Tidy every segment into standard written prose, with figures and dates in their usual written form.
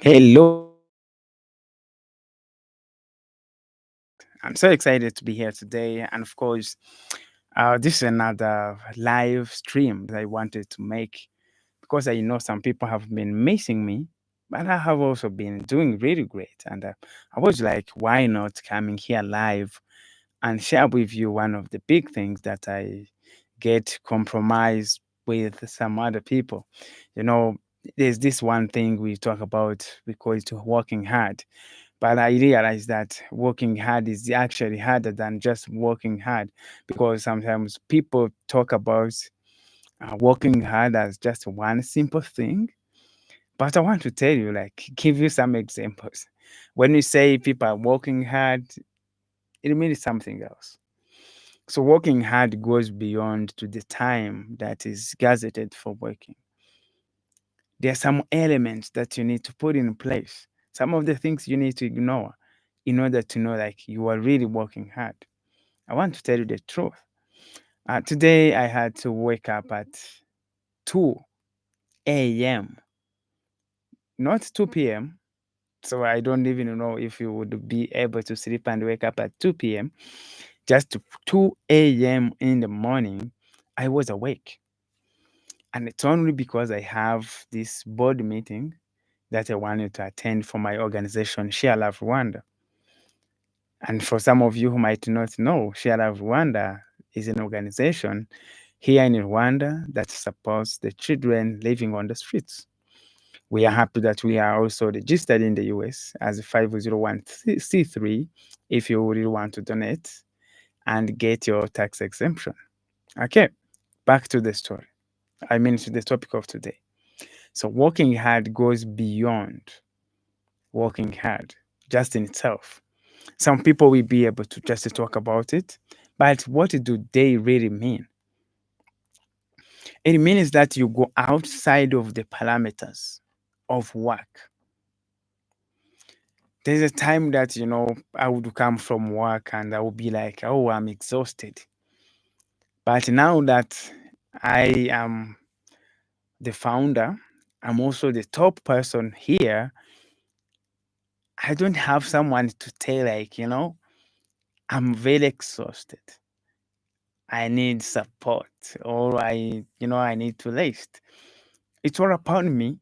Hello, I'm so excited to be here today. And of course, this is another live stream that I wanted to make because I know some people have been missing me, but I have also been doing really great. And I was like, why not coming here live and share with you one of the big things that I get compromised with some other people? You know, there's this one thing we talk about, we call it working hard. But I realized that working hard is actually harder than just working hard because sometimes people talk about working hard as just one simple thing. But I want to tell you, like, give you some examples. When we say people are working hard, it means something else. So working hard goes beyond to the time that is gazetted for working. There are some elements that you need to put in place. Some of the things you need to ignore in order to know like you are really working hard. I want to tell you the truth. Today I had to wake up at 2 a.m., not 2 p.m. So I don't even know if you would be able to sleep and wake up at 2 p.m. Just 2 a.m. in the morning, I was awake. And it's only because I have this board meeting that I wanted to attend for my organization, Share Love Rwanda. And for some of you who might not know, Share Love Rwanda is an organization here in Rwanda that supports the children living on the streets. We are happy that we are also registered in the US as a 501c3 if you really want to donate and get your tax exemption. Okay, back to the story. I mean, to the topic of today. So, working hard goes beyond working hard just in itself. Some people will be able to just talk about it, but what do they really mean? It means that you go outside of the parameters of work. There's a time that, I would come from work and I would be like, oh, I'm exhausted. But now that I am the founder, I'm also the top person here, I don't have someone to tell, like, I'm very exhausted. I need support or I need to rest. It's all upon me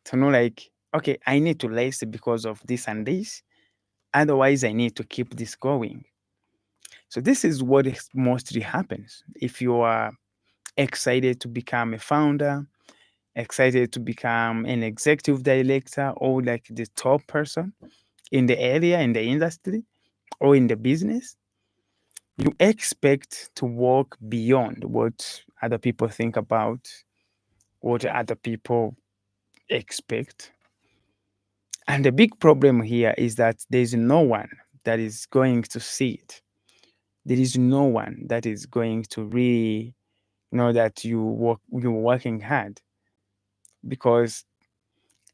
to know like, okay, I need to rest because of this and this. Otherwise, I need to keep this going. So this is what mostly happens. If you are excited to become a founder, excited to become an executive director or like the top person in the area, in the industry, or in the business, you expect to work beyond what other people think about, what other people expect. And the big problem here is that there's no one that is going to see it. There is no one that is going to really know that you're working hard because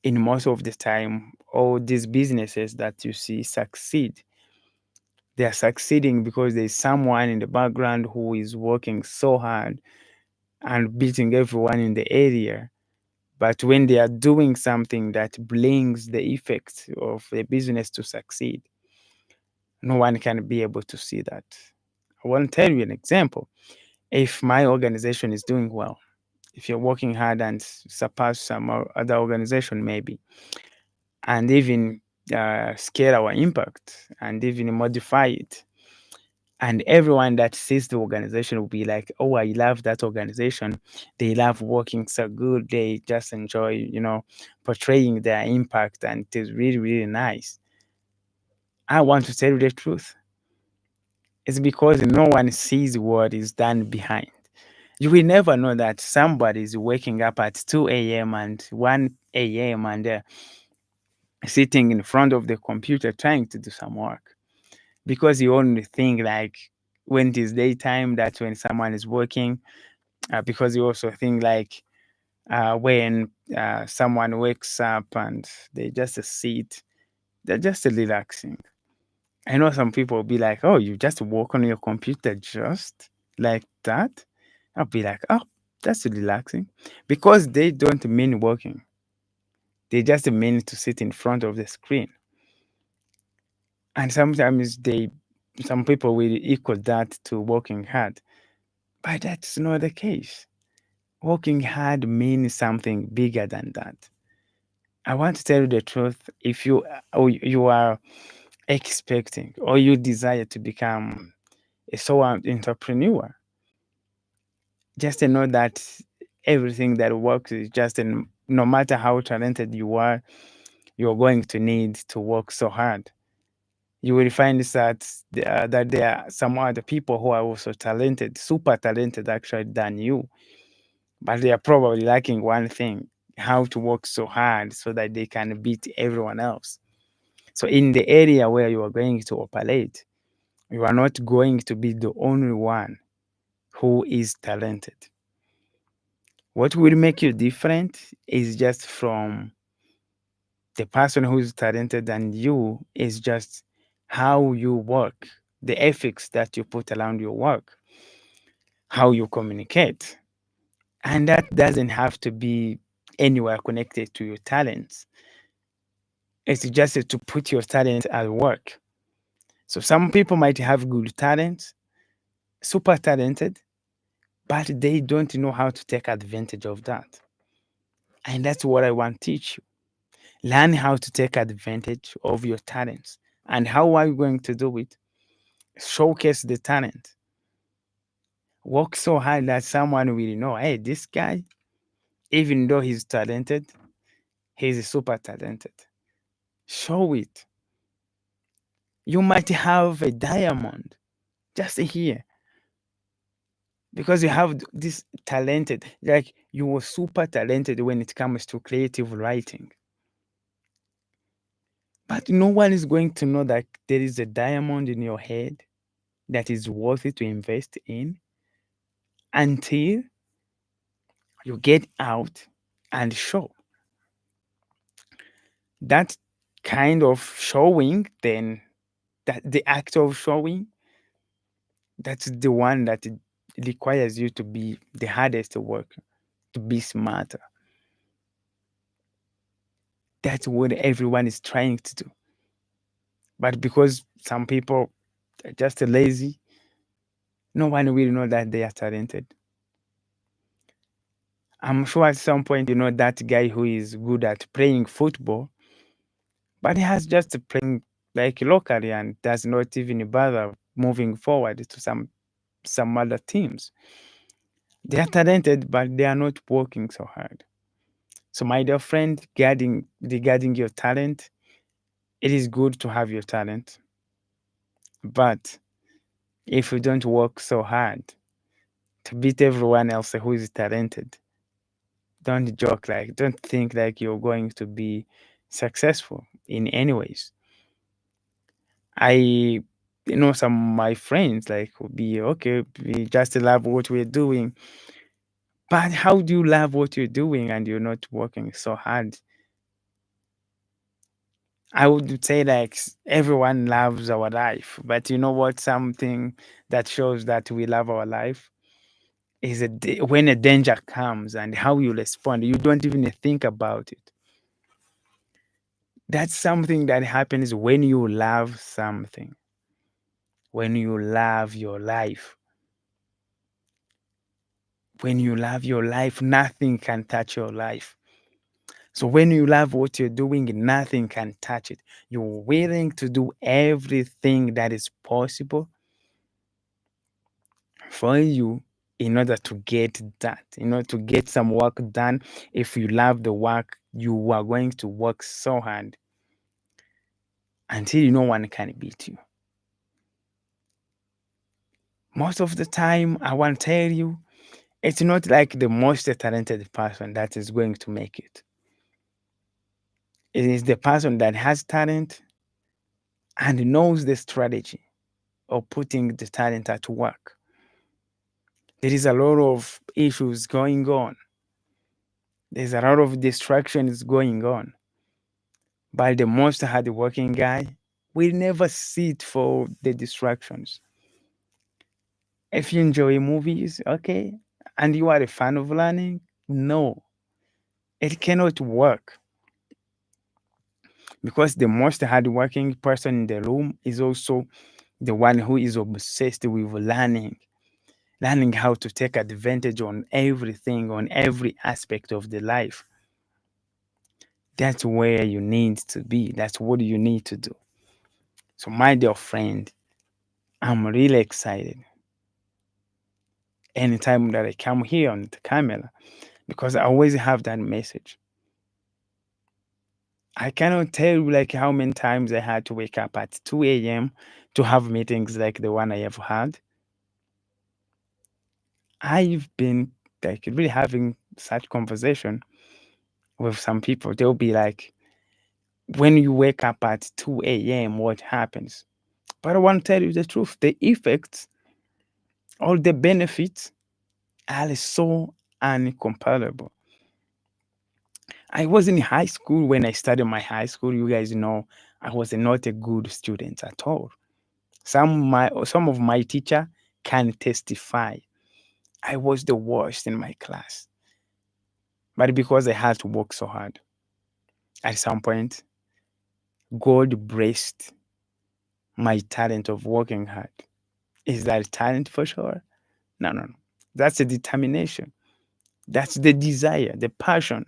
in most of the time, all these businesses that you see succeed, they are succeeding because there's someone in the background who is working so hard and beating everyone in the area. But when they are doing something that brings the effects of the business to succeed, no one can be able to see that. I want to tell you an example. If my organization is doing well, if you're working hard and surpass some other organization, maybe, and even scale our impact and even modify it, and everyone that sees the organization will be like, oh, I love that organization, they love working so good, they just enjoy portraying their impact, and it is really really nice. I want to tell you the truth. It's because no one sees what is done behind. You will never know that somebody is waking up at 2 a.m. and 1 a.m. and sitting in front of the computer trying to do some work, because you only think like when it is daytime, that's when someone is working, because you also think like when someone wakes up and they just sit, they're just relaxing. I know some people will be like, oh, you just work on your computer just like that. I'll be like, oh, that's relaxing, because they don't mean working. They just mean to sit in front of the screen. And sometimes some people will equal that to working hard, but that's not the case. Working hard means something bigger than that. I want to tell you the truth. If you are expecting or you desire to become a sole entrepreneur, just to know that everything that works is just no matter how talented you are, you're going to need to work so hard. You will find that there are some other people who are also talented, super talented actually than you, but they are probably lacking one thing: how to work so hard so that they can beat everyone else. So in the area where you are going to operate, you are not going to be the only one who is talented. What will make you different is just from the person who is talented and you, is just how you work, the ethics that you put around your work, how you communicate. And that doesn't have to be anywhere connected to your talents. It's just to put your talent at work. So some people might have good talents, super talented, but they don't know how to take advantage of that. And that's what I want to teach you. Learn how to take advantage of your talents. And how are you going to do it? Showcase the talent. Work so hard that someone will know, hey, this guy, even though he's talented, he's super talented. Show it. You might have a diamond just here because you have this talented, like you were super talented when it comes to creative writing. But no one is going to know that there is a diamond in your head that is worthy to invest in until you get out and show. That kind of showing, then that the act of showing, that's the one that it requires you to be the hardest worker, to be smarter. That's what everyone is trying to do. But because some people are just lazy, no one will know that they are talented. I'm sure at some point, that guy who is good at playing football, but he has just playing like locally and does not even bother moving forward to some other teams. They are talented, but they are not working so hard. So, my dear friend, regarding your talent, it is good to have your talent, but if you don't work so hard to beat everyone else who is talented, don't think like you're going to be successful in any ways. I know some of my friends like would be okay, we just love what we're doing. But how do you love what you're doing and you're not working so hard? I would say like everyone loves our life, but you know what? Something that shows that we love our life is when a danger comes and how you respond. You don't even think about it. That's something that happens when you love something, when you love your life. When you love your life, nothing can touch your life. So when you love what you're doing, nothing can touch it. You're willing to do everything that is possible for you in order to get that, in order to get some work done. If you love the work, you are going to work so hard until no one can beat you. Most of the time, I want to tell you, it's not like the most talented person that is going to make it. It is the person that has talent and knows the strategy of putting the talent at work. There is a lot of issues going on. There's a lot of distractions going on. But the most hardworking guy will never sit for the distractions. If you enjoy movies, okay, and you are a fan of learning, no, it cannot work. because the most hardworking person in the room is also the one who is obsessed with learning how to take advantage on everything, on every aspect of the life. That's where you need to be. That's what you need to do. So, my dear friend, I'm really excited anytime that I come here on the camera because I always have that message. I cannot tell you like how many times I had to wake up at 2 a.m. to have meetings like the one I have had. I've been like really having such conversation with some people. They'll be like, when you wake up at 2 a.m., what happens? But I want to tell you the truth. The effects, all the benefits are so incomparable. I was in high school when I started my high school. You guys know I was not a good student at all. Some of my teacher can testify. I was the worst in my class. But because I had to work so hard, at some point, God blessed my talent of working hard. Is that talent for sure? No, no, no. That's a determination. That's the desire, the passion.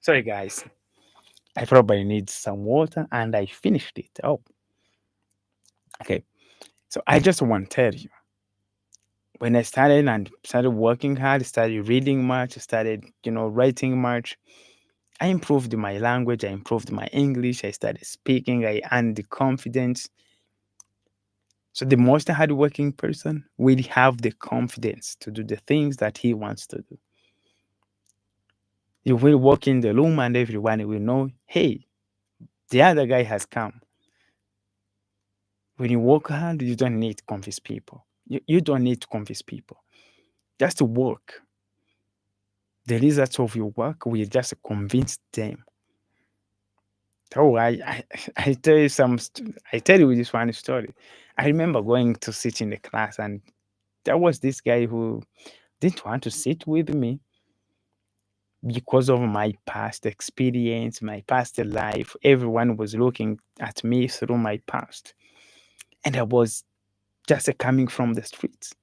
Sorry, guys. I probably need some water and I finished it. Oh, okay. So I just want to tell you when I started and started working hard, started reading much, started, writing much, I improved my language, I improved my English, I started speaking, I earned the confidence. So the most hardworking person will have the confidence to do the things that he wants to do. You will walk in the room and everyone will know, hey, the other guy has come. When you work hard, you don't need to convince people. You don't need to convince people. Just to work. The results of your work will just convince them. Oh, I tell you I tell you this one story. I remember going to sit in the class and there was this guy who didn't want to sit with me because of my past experience, my past life. Everyone was looking at me through my past. And I was just coming from the streets,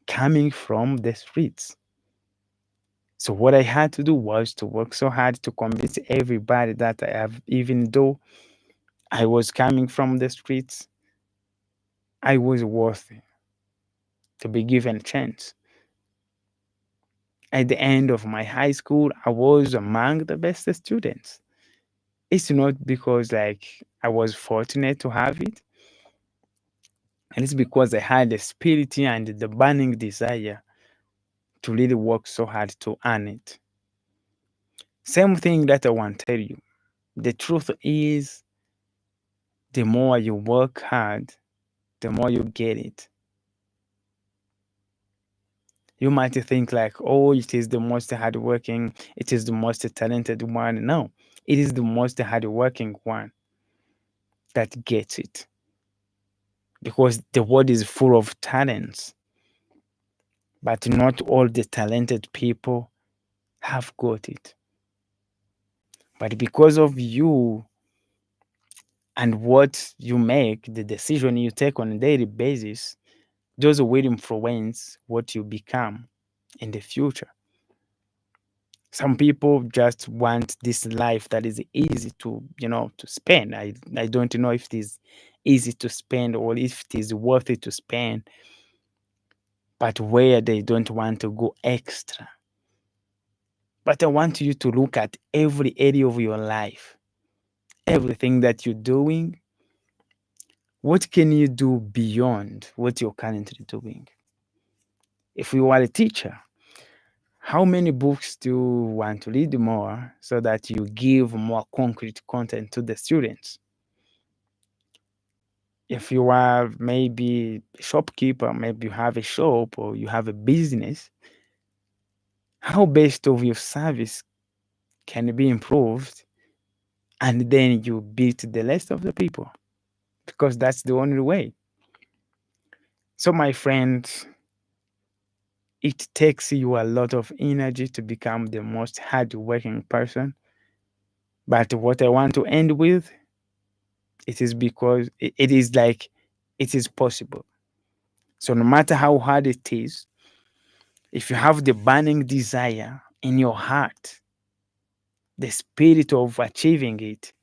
coming from the streets. So what I had to do was to work so hard to convince everybody that I have, even though I was coming from the streets, I was worthy to be given a chance. At the end of my high school, I was among the best students. It's not because like I was fortunate to have it, and it's because I had the spirit and the burning desire to really work so hard to earn it. Same thing that I want to tell you. The truth is, the more you work hard, the more you get it. You might think like, oh, it is the most hardworking, it is the most talented one. No, it is the most hardworking one that gets it because the world is full of talents, but not all the talented people have got it. But because of you and what you make, the decision you take on a daily basis, those will influence what you become in the future. Some people just want this life that is easy to spend. I don't know if it is easy to spend or if it is worth it to spend, but where they don't want to go extra. But I want you to look at every area of your life, everything that you're doing. What can you do beyond what you're currently doing? If you are a teacher, how many books do you want to read more so that you give more concrete content to the students? If you are maybe a shopkeeper, maybe you have a shop or you have a business, how best of your service can be improved and then you beat the rest of the people? Because that's the only way. So, my friends, it takes you a lot of energy to become the most hardworking person. But what I want to end with, it is because it is like it is possible. So no matter how hard it is, if you have the burning desire in your heart, the spirit of achieving it,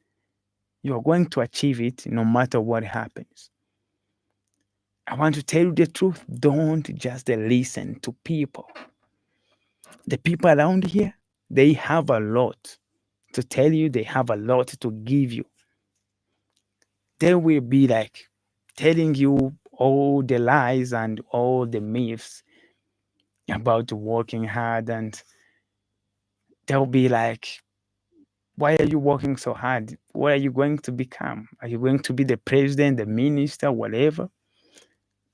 you're going to achieve it no matter what happens. I want to tell you the truth. Don't just listen to people. The people around here, they have a lot to tell you, they have a lot to give you. They will be like telling you all the lies and all the myths about working hard, and they'll be like, why are you working so hard? What are you going to become? Are you going to be the president, the minister, whatever?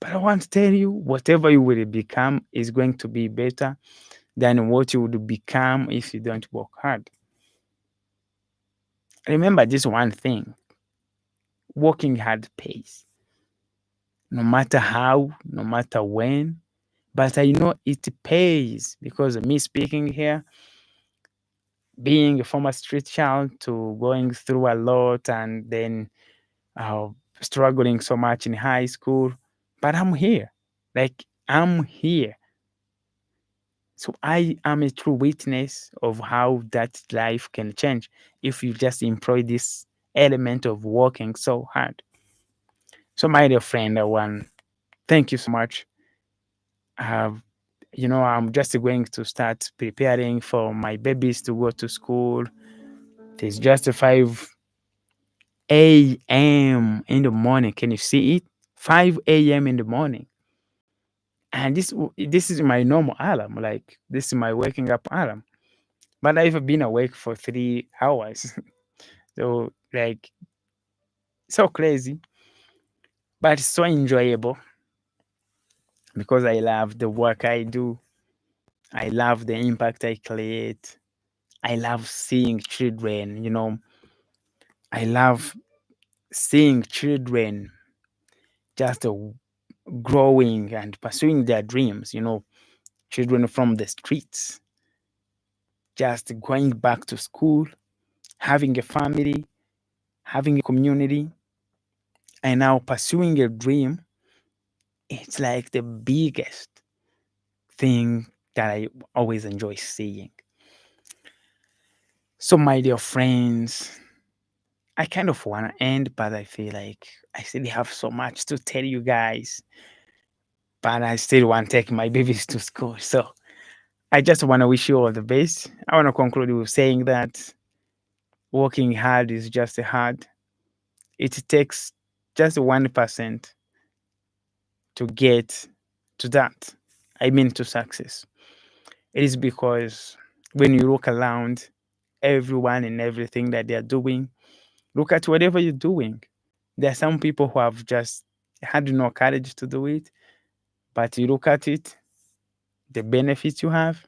But I want to tell you, whatever you will become is going to be better than what you would become if you don't work hard. Remember this one thing: working hard pays, no matter how, no matter when. But I know it pays because of me speaking here, being a former street child to going through a lot and then uh, struggling so much in high school. But I'm here. Like, I'm here. So I am a true witness of how that life can change if you just employ this element of working so hard. So, my dear friend, one, thank you so much. Uh, I'm just going to start preparing for my babies to go to school. It is just 5 a.m. in the morning. Can you see it? 5 a.m. in the morning. And this is my normal alarm. Like, this is my waking up alarm. But I've been awake for 3 hours. So, like, so crazy, but so enjoyable because I love the work I do. I love the impact I create. I love seeing children, I love seeing children just growing and pursuing their dreams, children from the streets, just going back to school, having a family, having a community, and now pursuing a dream. It's like the biggest thing that I always enjoy seeing. So, my dear friends, I kind of want to end, but I feel like I still have so much to tell you guys. But I still want to take my babies to school. So, I just want to wish you all the best. I want to conclude with saying that working hard is just hard. It takes just 1% to get to that. I mean, to success. It is because when you look around, everyone and everything that they are doing, look at whatever you're doing. There are some people who have just had no courage to do it, but you look at it, the benefits you have,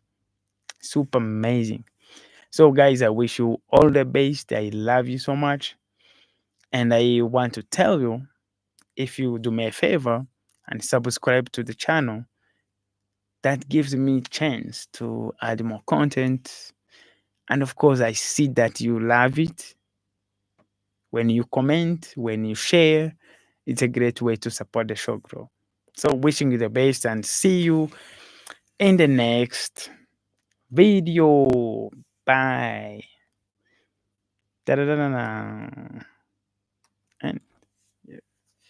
super amazing. So, guys, I wish you all the best. I love you so much. And I want to tell you, if you do me a favor and subscribe to the channel, that gives me chance to add more content. And of course, I see that you love it. When you comment, when you share, it's a great way to support the show grow. So, wishing you the best and see you in the next video. Bye. Da-da-da-da-da.